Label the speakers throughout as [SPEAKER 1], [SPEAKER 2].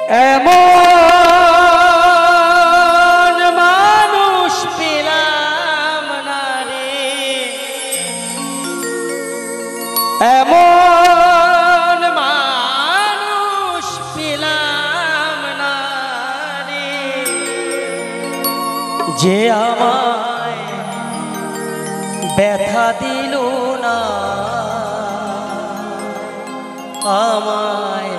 [SPEAKER 1] এমন মানুষ পেলাম না রে, এমন মানুষ পেলাম না রে, যে আমায় ব্যথা দিল না, আমায়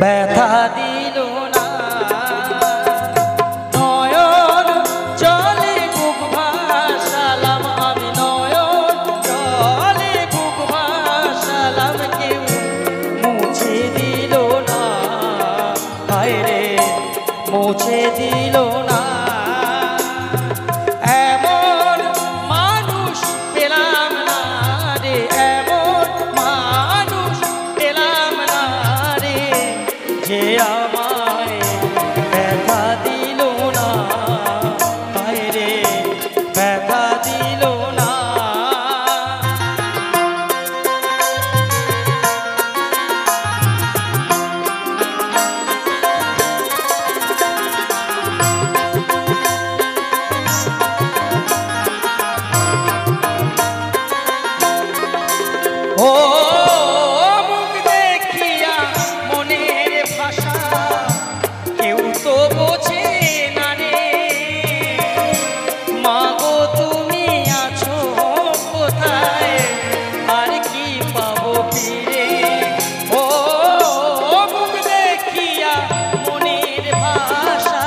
[SPEAKER 1] ব্যথা দিল না। নয়ন জলে বুক ভাসালাম আমি, নয়ন জলে বুক ভাসালাম, কেউ মুছে দিল না, হায় রে মুছে দিল না। এমন মানুষ পেলাম না রে, এমন মানুষ পেলাম না রে, যে আমায় ব্যথা দিল না, হায় রে ব্যথা দিল না। ও মুখ দেখিয়া মনের ভাষা কেউ তো বোঝে না রে, মাগো তুমি আছো কোথায়, আর কি পাবো ফিরে। ও মুখ দেখিয়া মনের ভাষা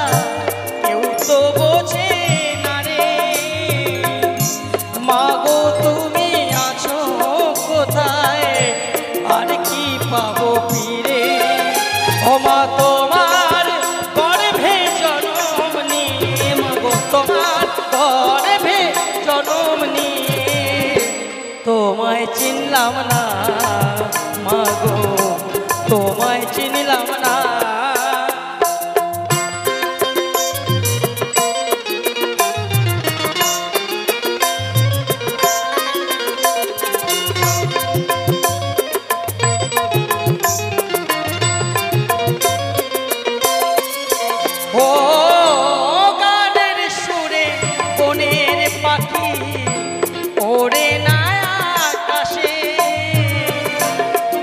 [SPEAKER 1] কেউ তো বোঝে না রে, মাগো তুমি আছো কোথায়, আর কি পাবো ফিরে। ও মা তোমার গর্ভে জন্ম নিয়ে, মাগো তোমার গর্ভে জন্ম নিয়ে তোমায় চিনলাম না, মাগো তোমায় চিনলাম না। ও গানের সুরে বনের পাখি ওড়ে না আকাশে,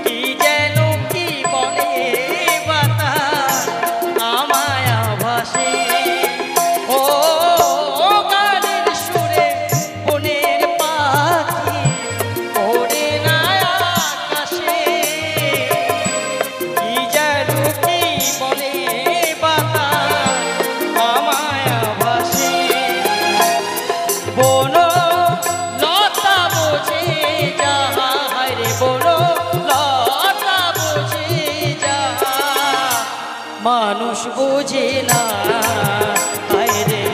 [SPEAKER 1] কি যেন কি বলে বাতাস আমায় ভাসে। ও গানের সুরে বনের পাখি ওড়ে না আকাশে, কি যেন কি বলে বনো লতা বোঝে যাহা, রে বনো লতা বোঝে যাহা, মানুষ বোঝে না, হায় রে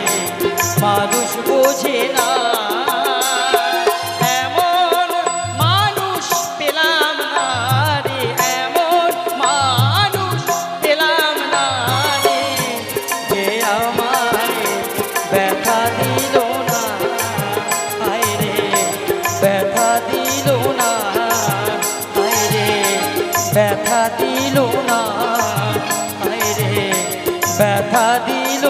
[SPEAKER 1] মানুষ বোঝে না। এমন মানুষ পেলাম না রে, এমন মানুষ পেলাম না রে, যে আমায় ব্যথা দিল না, হায় রে ব্যথা দিল না, হায় রে ব্যথা দিল না, হায় রে ব্যথা দিল